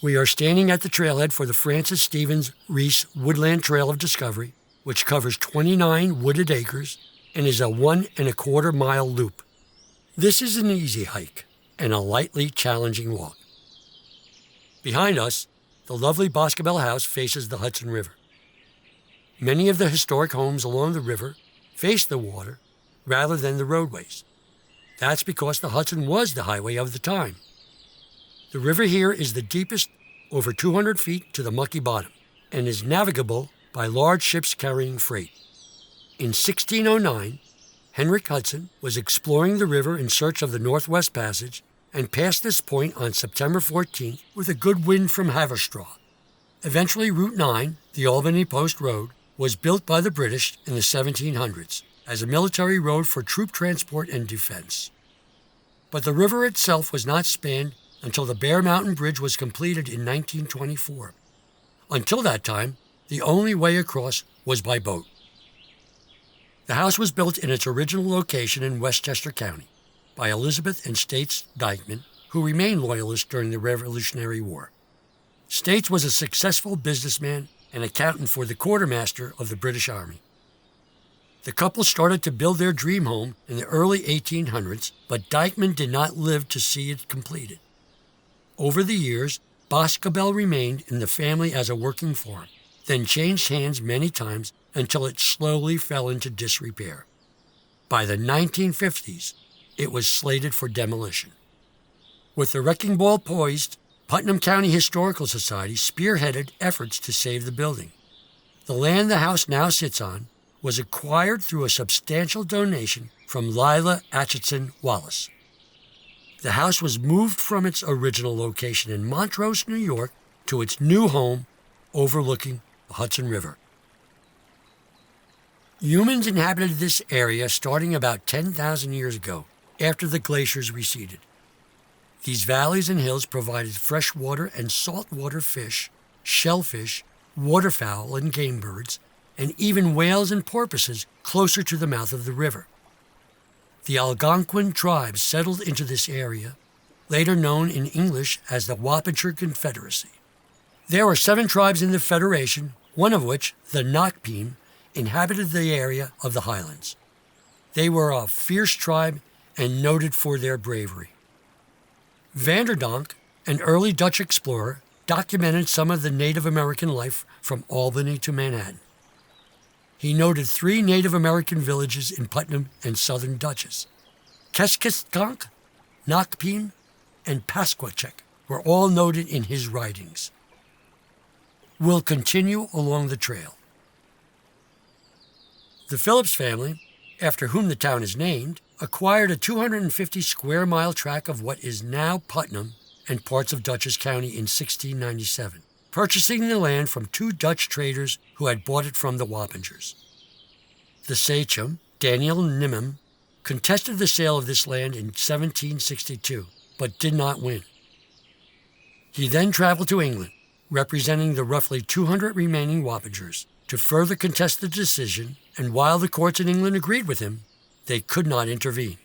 We are standing at the trailhead for the Francis Stevens Reese Woodland Trail of Discovery, which covers 29 wooded acres and is a 1.25-mile loop. This is an easy hike and a lightly challenging walk. Behind us, the lovely Boscobel House faces the Hudson River. Many of the historic homes along the river face the water rather than the roadways. That's because the Hudson was the highway of the time. The river here is the deepest, over 200 feet to the mucky bottom, and is navigable by large ships carrying freight. In 1609, Henrik Hudson was exploring the river in search of the Northwest Passage and passed this point on September 14th with a good wind from Haverstraw. Eventually, Route 9, the Albany Post Road, was built by the British in the 1700s as a military road for troop transport and defense. But the river itself was not spanned until the Bear Mountain Bridge was completed in 1924. Until that time, the only way across was by boat. The house was built in its original location in Westchester County by Elizabeth and States Dykeman, who remained loyalists during the Revolutionary War. States was a successful businessman and accountant for the quartermaster of the British Army. The couple started to build their dream home in the early 1800s, but Dykeman did not live to see it completed. Over the years, Boscobel remained in the family as a working farm, then changed hands many times until it slowly fell into disrepair. By the 1950s, it was slated for demolition. With the wrecking ball poised, Putnam County Historical Society spearheaded efforts to save the building. The land the house now sits on was acquired through a substantial donation from Lila Atchison Wallace. The house was moved from its original location in Montrose, New York, to its new home overlooking the Hudson River. Humans inhabited this area starting about 10,000 years ago, after the glaciers receded. These valleys and hills provided freshwater and saltwater fish, shellfish, waterfowl and gamebirds, and even whales and porpoises closer to the mouth of the river. The Algonquin tribes settled into this area, later known in English as the Wappinger Confederacy. There were 7 tribes in the Federation, one of which, the Nakpim, inhabited the area of the highlands. They were a fierce tribe and noted for their bravery. Vanderdonk, an early Dutch explorer, documented some of the Native American life from Albany to Manhattan. He noted 3 Native American villages in Putnam and southern Dutchess. Keskiskonk, Nakpim, and Pasquachek were all noted in his writings. We'll continue along the trail. The Phillips family, after whom the town is named, acquired a 250-square-mile tract of what is now Putnam and parts of Dutchess County in 1697, purchasing the land from 2 Dutch traders who had bought it from the Wappingers. The sachem, Daniel Nimem, contested the sale of this land in 1762, but did not win. He then traveled to England, representing the roughly 200 remaining Wappingers, to further contest the decision, and while the courts in England agreed with him, they could not intervene.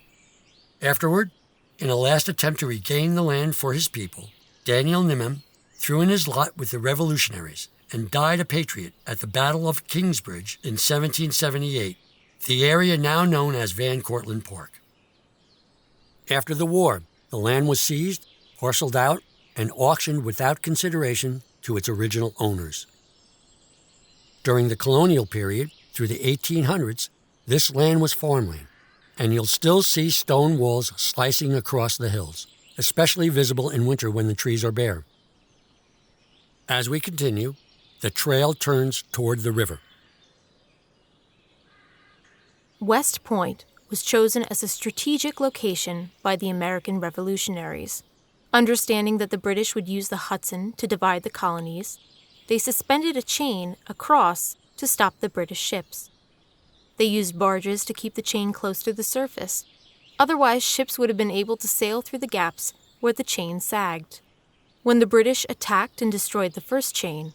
Afterward, in a last attempt to regain the land for his people, Daniel Nimem threw in his lot with the revolutionaries and died a patriot at the Battle of Kingsbridge in 1778, the area now known as Van Cortlandt Park. After the war, the land was seized, parceled out, and auctioned without consideration to its original owners. During the colonial period, through the 1800s, this land was farmland, and you'll still see stone walls slicing across the hills, especially visible in winter when the trees are bare. As we continue, the trail turns toward the river. West Point was chosen as a strategic location by the American revolutionaries. Understanding that the British would use the Hudson to divide the colonies, they suspended a chain across to stop the British ships. They used barges to keep the chain close to the surface. Otherwise, ships would have been able to sail through the gaps where the chain sagged. When the British attacked and destroyed the first chain,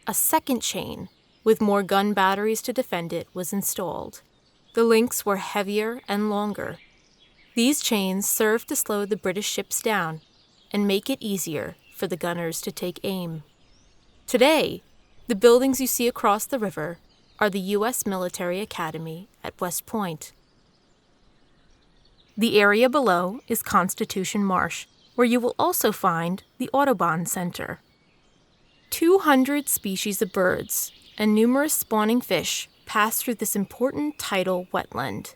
a second chain, with more gun batteries to defend it, was installed. The links were heavier and longer. These chains served to slow the British ships down and make it easier for the gunners to take aim. Today, the buildings you see across the river are the U.S. Military Academy at West Point. The area below is Constitution Marsh, where you will also find the Audubon Center. 200 species of birds and numerous spawning fish pass through this important tidal wetland.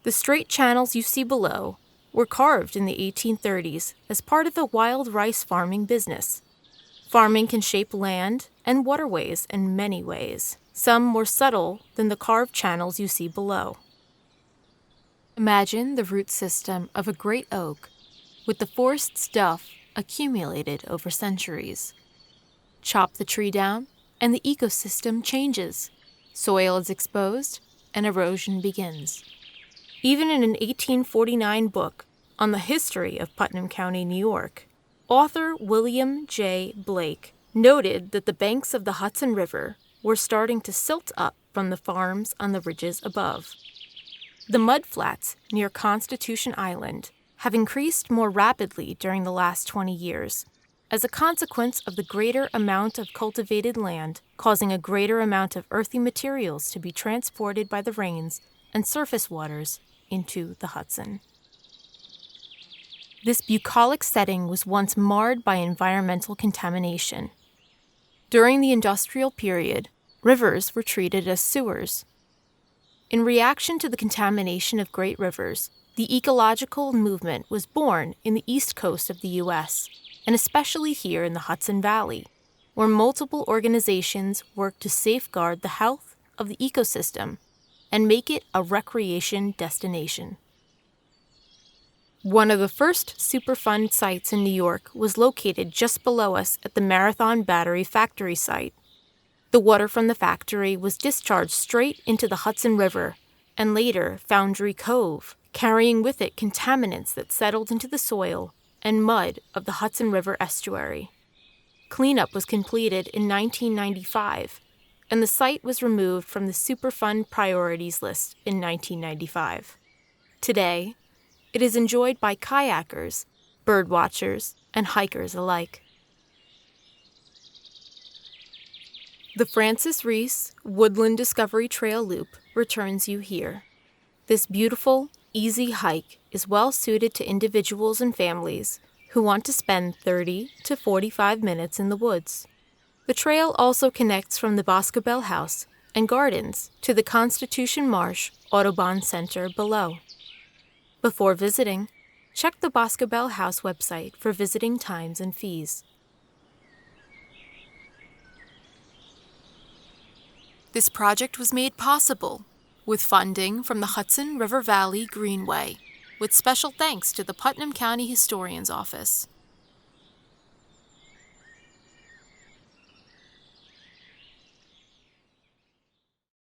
The straight channels you see below were carved in the 1830s as part of the wild rice farming business. Farming can shape land and waterways in many ways, some more subtle than the carved channels you see below. Imagine the root system of a great oak with the forest stuff accumulated over centuries. Chop the tree down, and the ecosystem changes. Soil is exposed, and erosion begins. Even in an 1849 book on the history of Putnam County, New York, author William J. Blake noted that the banks of the Hudson River were starting to silt up from the farms on the ridges above. The mudflats near Constitution Island have increased more rapidly during the last 20 years, as a consequence of the greater amount of cultivated land causing a greater amount of earthy materials to be transported by the rains and surface waters into the Hudson. This bucolic setting was once marred by environmental contamination. During the industrial period, rivers were treated as sewers. In reaction to the contamination of great rivers, the ecological movement was born in the east coast of the U.S., and especially here in the Hudson Valley, where multiple organizations work to safeguard the health of the ecosystem and make it a recreation destination. One of the first Superfund sites in New York was located just below us at the Marathon Battery factory site. The water from the factory was discharged straight into the Hudson River and later Foundry Cove, carrying with it contaminants that settled into the soil and mud of the Hudson River estuary. Cleanup was completed in 1995, and the site was removed from the Superfund priorities list in 1995. Today, it is enjoyed by kayakers, birdwatchers, and hikers alike. The Francis Reese Woodland Discovery Trail Loop returns you here. This beautiful, easy hike is well suited to individuals and families who want to spend 30 to 45 minutes in the woods. The trail also connects from the Boscobel House and Gardens to the Constitution Marsh Audubon Center below. Before visiting, check the Boscobel House website for visiting times and fees. This project was made possible with funding from the Hudson River Valley Greenway, with special thanks to the Putnam County Historian's Office.